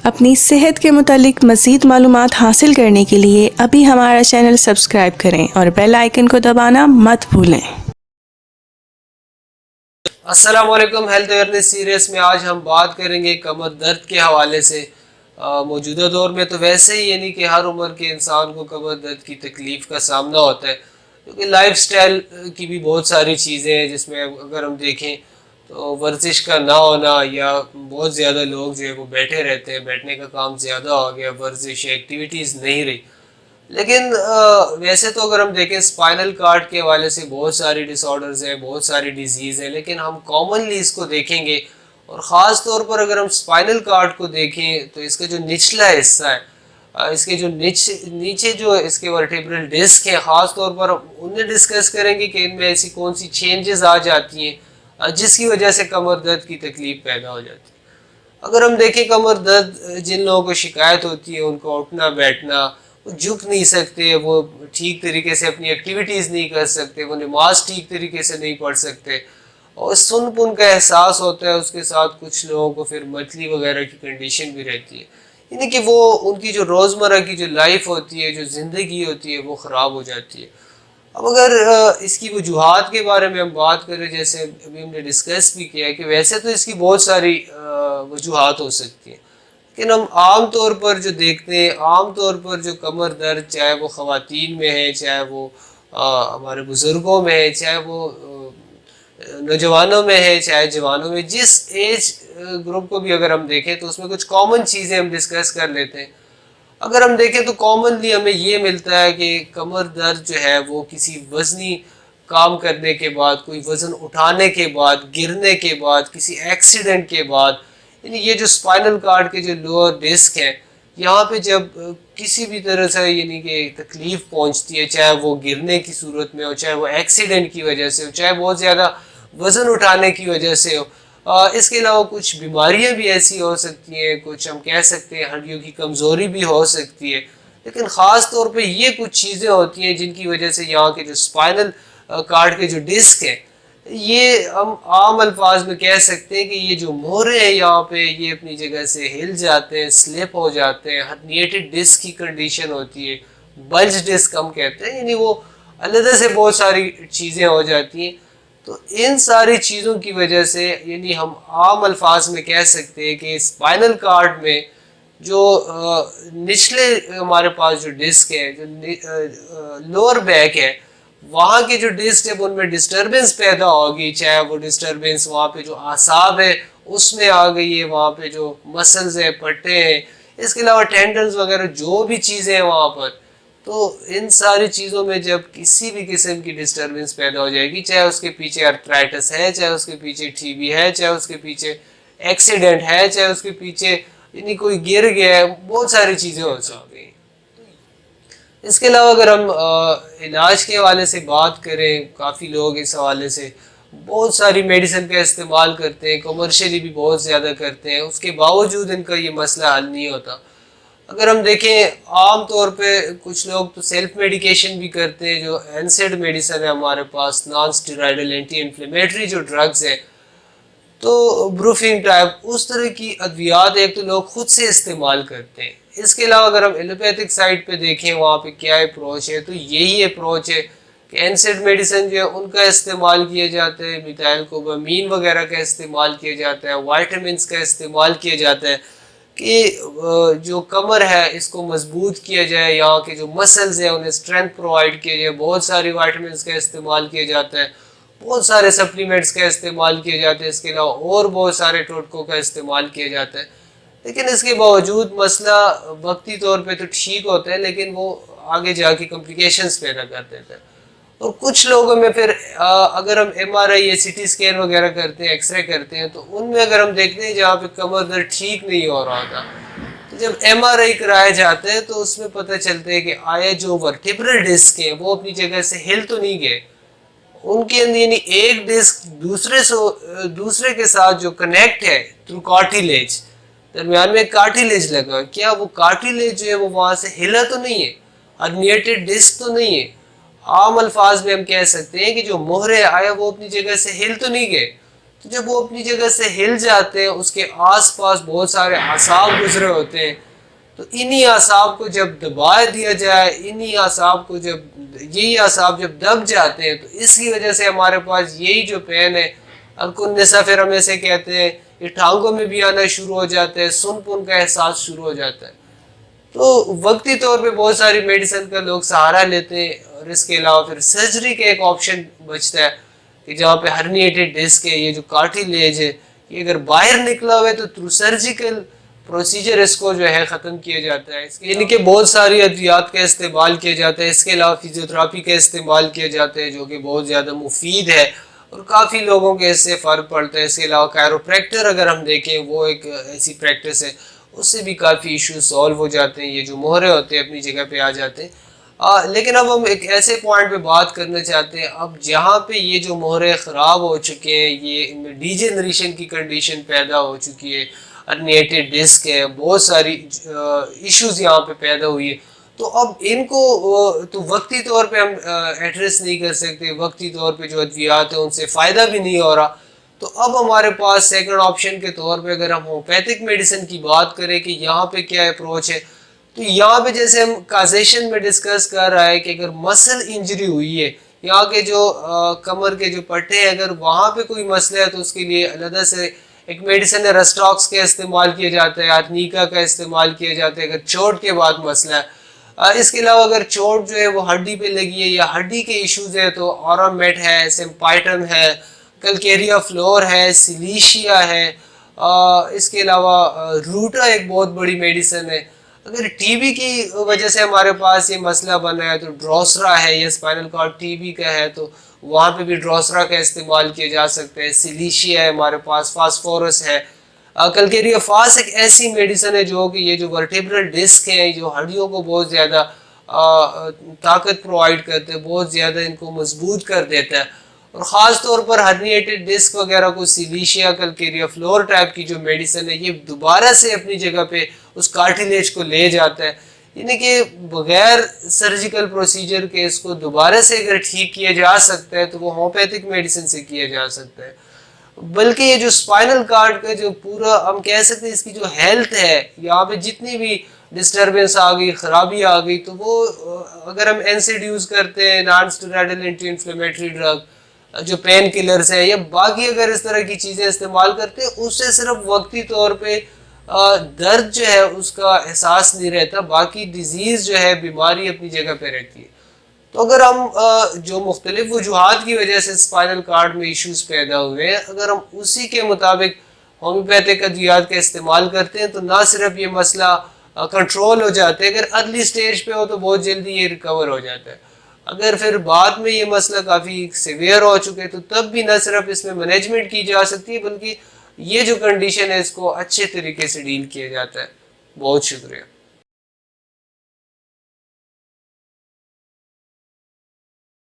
اپنی صحت کے متعلق مزید معلومات حاصل کرنے کے لیے ابھی ہمارا چینل سبسکرائب کریں اور بیل آئیکن کو دبانا مت بھولیں۔ السلام علیکم۔ ہیلتھ اویئرنیس سیریز میں آج ہم بات کریں گے کمر درد کے حوالے سے۔ موجودہ دور میں تو ویسے ہی یعنی کہ ہر عمر کے انسان کو کمر درد کی تکلیف کا سامنا ہوتا ہے، کیونکہ لائف سٹائل کی بھی بہت ساری چیزیں ہیں جس میں اگر ہم دیکھیں تو ورزش کا نہ ہونا یا بہت زیادہ لوگ جو ہے وہ بیٹھے رہتے ہیں، بیٹھنے کا کام زیادہ ہو گیا، ورزش ایکٹیویٹیز نہیں رہی۔ لیکن ویسے تو اگر ہم دیکھیں اسپائنل کارڈ کے حوالے سے بہت ساری ڈس آرڈرز ہیں، بہت ساری ڈیزیز ہیں، لیکن ہم کامنلی اس کو دیکھیں گے اور خاص طور پر اگر ہم اسپائنل کارڈ کو دیکھیں تو اس کا جو نچلا حصہ ہے، اس کے جو نیچے جو اس کے ورٹیبرل ڈسک ہیں، خاص طور پر انہیں ڈسکس کریں گے کہ ان میں ایسی کون سی چینجز آ جاتی ہیں جس کی وجہ سے کمر درد کی تکلیف پیدا ہو جاتی ہے۔ اگر ہم دیکھیں کمر درد جن لوگوں کو شکایت ہوتی ہے، ان کو اٹھنا بیٹھنا، وہ جھک نہیں سکتے، وہ ٹھیک طریقے سے اپنی ایکٹیویٹیز نہیں کر سکتے، وہ نماز ٹھیک طریقے سے نہیں پڑھ سکتے، اور سن پن کا احساس ہوتا ہے، اس کے ساتھ کچھ لوگوں کو پھر متلی وغیرہ کی کنڈیشن بھی رہتی ہے، یعنی کہ وہ ان کی جو روزمرہ کی جو لائف ہوتی ہے، جو زندگی ہوتی ہے، وہ خراب ہو جاتی ہے۔ اب اگر اس کی وجوہات کے بارے میں ہم بات کریں، جیسے ابھی ہم نے ڈسکس بھی کیا ہے کہ ویسے تو اس کی بہت ساری وجوہات ہو سکتی ہیں، لیکن ہم عام طور پر جو دیکھتے ہیں، عام طور پر جو کمر درد چاہے وہ خواتین میں ہے، چاہے وہ ہمارے بزرگوں میں ہے، چاہے وہ نوجوانوں میں ہے، چاہے جوانوں میں، جس ایج گروپ کو بھی اگر ہم دیکھیں تو اس میں کچھ کامن چیزیں ہم ڈسکس کر لیتے ہیں۔ اگر ہم دیکھیں تو کامنلی ہمیں یہ ملتا ہے کہ کمر درد جو ہے وہ کسی وزنی کام کرنے کے بعد، کوئی وزن اٹھانے کے بعد، گرنے کے بعد، کسی ایکسیڈنٹ کے بعد، یعنی یہ جو اسپائنل کارڈ کے جو لوور ڈسک ہیں، یہاں پہ جب کسی بھی طرح سے یعنی کہ تکلیف پہنچتی ہے، چاہے وہ گرنے کی صورت میں ہو، چاہے وہ ایکسیڈنٹ کی وجہ سے ہو، چاہے بہت زیادہ وزن اٹھانے کی وجہ سے ہو، اس کے علاوہ کچھ بیماریاں بھی ایسی ہو سکتی ہیں، کچھ ہم کہہ سکتے ہیں ہڈیوں کی کمزوری بھی ہو سکتی ہے، لیکن خاص طور پہ یہ کچھ چیزیں ہوتی ہیں جن کی وجہ سے یہاں کے جو اسپائنل کارڈ کے جو ڈسک ہیں، یہ ہم عام الفاظ میں کہہ سکتے ہیں کہ یہ جو مہرے ہیں یہاں پہ، یہ اپنی جگہ سے ہل جاتے ہیں، سلپ ہو جاتے ہیں، ہرنیٹڈ ڈسک کی کنڈیشن ہوتی ہے، بلج ڈسک ہم کہتے ہیں، یعنی وہ علیحدہ سے بہت ساری چیزیں ہو جاتی ہیں۔ تو ان ساری چیزوں کی وجہ سے یعنی ہم عام الفاظ میں کہہ سکتے ہیں کہ اسپائنل کارڈ میں جو نچلے ہمارے پاس جو ڈسک ہے، جو لوور بیک ہے، وہاں کی جو ڈسک جب ان میں ڈسٹربنس پیدا ہوگی، چاہے وہ ڈسٹربنس وہاں پہ جو اعصاب ہے اس میں آ گئی ہے، وہاں پہ جو مسلز ہیں، پٹے ہیں، اس کے علاوہ ٹینڈنز وغیرہ جو بھی چیزیں ہیں وہاں پر، تو ان ساری چیزوں میں جب کسی بھی قسم کی ڈسٹربنس پیدا ہو جائے گی، چاہے اس کے پیچھے ارتھرائٹس ہے، چاہے اس کے پیچھے ٹی بی ہے، چاہے اس کے پیچھے ایکسیڈنٹ ہے، چاہے اس کے پیچھے یعنی کوئی گر گیا ہے، بہت ساری چیزیں ہو سکتی ہیں۔ اس کے علاوہ اگر ہم علاج کے حوالے سے بات کریں، کافی لوگ اس حوالے سے بہت ساری میڈیسن کا استعمال کرتے ہیں، کمرشلی بھی بہت زیادہ کرتے ہیں، اس کے باوجود ان کا یہ مسئلہ حل نہیں ہوتا۔ اگر ہم دیکھیں عام طور پہ کچھ لوگ تو سیلف میڈیکیشن بھی کرتے ہیں، جو اینسڈ میڈیسن ہے ہمارے پاس، نان اسٹیرائڈل اینٹی انفلیمیٹری جو ڈرگز ہیں، تو بروفین ٹائپ اس طرح کی ادویات ایک تو لوگ خود سے استعمال کرتے ہیں۔ اس کے علاوہ اگر ہم ایلوپیتھک سائڈ پہ دیکھیں وہاں پہ کیا اپروچ ہے، تو یہی اپروچ ہے کہ اینسڈ میڈیسن جو ہے ان کا استعمال کیا جاتا ہے، میتائل کوبامین وغیرہ کا استعمال کیا جاتا ہے، وائٹامنس کا استعمال کیا جاتا ہے کہ جو کمر ہے اس کو مضبوط کیا جائے، یہاں کے جو مسلز ہیں انہیں اسٹرینتھ پرووائڈ کیا جائے، بہت ساری وائٹامنس کا استعمال کیا جاتا ہے، بہت سارے سپلیمنٹس کا استعمال کیا جاتا ہے، اس کے علاوہ اور بہت سارے ٹوٹکوں کا استعمال کیا جاتا ہے، لیکن اس کے باوجود مسئلہ وقتی طور پہ تو ٹھیک ہوتا ہے، لیکن وہ آگے جا کے کمپلیکیشنز پیدا کر دیتا ہے۔ اور کچھ لوگوں میں پھر اگر ہم ایم آر آئی یا سی ٹی اسکین وغیرہ کرتے ہیں، ایکس رے کرتے ہیں، تو ان میں اگر ہم دیکھتے ہیں جہاں پہ کمر درد ٹھیک نہیں ہو رہا تھا، تو جب ایم آر آئی کرایا جاتا ہے تو اس میں پتہ چلتا ہے کہ آیا جو ورٹیبرل ڈسک ہیں وہ اپنی جگہ سے ہل تو نہیں گئے، ان کے اندر یعنی ایک ڈسک دوسرے کے ساتھ جو کنیکٹ ہے تھرو کارٹیلیج، درمیان میں ایک کارٹیلیج لگا ہے، کیا وہ کارٹیلیج جو ہے وہ وہاں سے ہلا تو نہیں ہے، ہرنیٹڈ ڈسک تو نہیں ہے؟ عام الفاظ میں ہم کہہ سکتے ہیں کہ جو مہرے آیا وہ اپنی جگہ سے ہل تو نہیں گئے، تو جب وہ اپنی جگہ سے ہل جاتے ہیں، اس کے آس پاس بہت سارے اعصاب گزرے ہوتے ہیں، تو انہی اعصاب کو جب دبا دیا جائے، انہی اعصاب کو یہی اعصاب جب دب جاتے ہیں، تو اس کی وجہ سے ہمارے پاس یہی جو پین ہے ارکن نسا، پھر ہم اسے کہتے ہیں، یہ ٹانگوں میں بھی آنا شروع ہو جاتا ہے، سن پن کا احساس شروع ہو جاتا ہے۔ تو وقتی طور پہ بہت ساری میڈیسن کا لوگ سہارا لیتے ہیں، اور اس کے علاوہ پھر سرجری کا ایک آپشن بچتا ہے کہ جہاں پہ ہرنیٹڈ ڈسک ہے، یہ جو کارٹیلیج ہے، یہ اگر باہر نکلا ہوا ہے تو تھرو سرجیکل پروسیجر اس کو جو ہے ختم کیا جاتا ہے۔ یعنی کہ بہت ساری ادویات کا استعمال کیا جاتا ہے، اس کے علاوہ فزیوتھراپی کا استعمال کیا جاتا ہے جو کہ بہت زیادہ مفید ہے اور کافی لوگوں کے اس سے فرق پڑتا ہے۔ اس کے علاوہ کائروپریکٹر اگر ہم دیکھیں، وہ ایک ایسی پریکٹس ہے، اس سے بھی کافی ایشو سالو ہو جاتے ہیں، یہ جو مہرے ہوتے ہیں اپنی جگہ پہ آ جاتے ہیں۔ لیکن اب ہم ایک ایسے پوائنٹ پہ بات کرنا چاہتے ہیں، اب جہاں پہ یہ جو مہرے خراب ہو چکے ہیں، یہ ان میں ڈی جنریشن کی کنڈیشن پیدا ہو چکی ہے، ہرنیٹڈ ڈسک ہے، بہت ساری ایشوز یہاں پہ پیدا ہوئی ہے، تو اب ان کو تو وقتی طور پہ ہم ایڈریس نہیں کر سکتے، وقتی طور پہ جو ادویات ہیں ان سے فائدہ بھی نہیں ہو رہا، تو اب ہمارے پاس سیکنڈ آپشن کے طور پہ اگر ہم ہومیوپیتھک میڈیسن کی بات کریں کہ یہاں پہ کیا اپروچ ہے، تو یہاں پہ جیسے ہم کازیشن میں ڈسکس کر رہا ہے کہ اگر مسل انجری ہوئی ہے، یہاں کے جو کمر کے جو پٹھے ہیں، اگر وہاں پہ کوئی مسئلہ ہے تو اس کے لیے علیحدہ سے ایک میڈیسن ہے، رسٹاکس کا استعمال کیا جاتا ہے، آرنیکا کا استعمال کیا جاتا ہے اگر چوٹ کے بعد مسئلہ ہے۔ اس کے علاوہ اگر چوٹ جو ہے وہ ہڈی پہ لگی ہے یا ہڈی کے ایشوز ہے تو اورامٹ ہے، سمپائٹم ہے، کلکیریا فلور ہے، سلیشیا ہے، اس کے علاوہ روٹا ایک بہت بڑی میڈیسن ہے۔ اگر ٹی بی کی وجہ سے ہمارے پاس یہ مسئلہ بنا ہے تو ڈروسرا ہے، یا اسپائنل کارڈ ٹی بی کا ہے تو وہاں پہ بھی ڈروسرا کا استعمال کیا جا سکتا ہے۔ سلیشیا ہے ہمارے پاس، فاسفورس ہے، کلکیریا فاس ایک ایسی میڈیسن ہے جو کہ یہ جو ورٹیبرل ڈسک ہیں، جو ہڈیوں کو بہت زیادہ طاقت پرووائڈ کرتے ہیں، بہت زیادہ ان کو مضبوط کر دیتا ہے، اور خاص طور پر ہرنیٹڈ ڈسک وغیرہ کو سلیشیا، کلکیریا فلور ٹائپ کی جو میڈیسن ہے یہ دوبارہ سے اپنی جگہ پہ اس کارٹیلیج کو لے جاتا ہے، یعنی کہ بغیر سرجیکل پروسیجر کے اس کو دوبارہ سے اگر ٹھیک کیا جا سکتا ہے تو وہ ہومیوپیتھک میڈیسن سے کیا جا سکتا ہے۔ بلکہ یہ جو اسپائنل کارڈ کا جو پورا ہم کہہ سکتے ہیں اس کی جو ہیلتھ ہے، یہاں پہ جتنی بھی ڈسٹربنس آ گئی، خرابی آ گئی، تو وہ اگر ہم NSAID یوز کرتے ہیں، نان اسٹیرائڈل اینٹی انفلیمیٹری ڈرگ، جو پین کلرز ہیں یا باقی اگر اس طرح کی چیزیں استعمال کرتے ہیں، اس سے صرف وقتی طور پہ درد جو ہے اس کا احساس نہیں رہتا، باقی ڈیزیز جو ہے، بیماری اپنی جگہ پہ رہتی ہے۔ تو اگر ہم جو مختلف وجوہات کی وجہ سے اسپائنل کارڈ میں ایشوز پیدا ہوئے ہیں، اگر ہم اسی کے مطابق ہومیوپیتھک ادویات کا استعمال کرتے ہیں تو نہ صرف یہ مسئلہ کنٹرول ہو جاتا ہے، اگر ارلی سٹیج پہ ہو تو بہت جلدی یہ ریکور ہو جاتا ہے، اگر پھر بعد میں یہ مسئلہ کافی سیویئر ہو چکے تو تب بھی نہ صرف اس میں مینجمنٹ کی جا سکتی ہے بلکہ یہ جو کنڈیشن ہے اس کو اچھے طریقے سے ڈیل کیا جاتا ہے۔ بہت شکریہ۔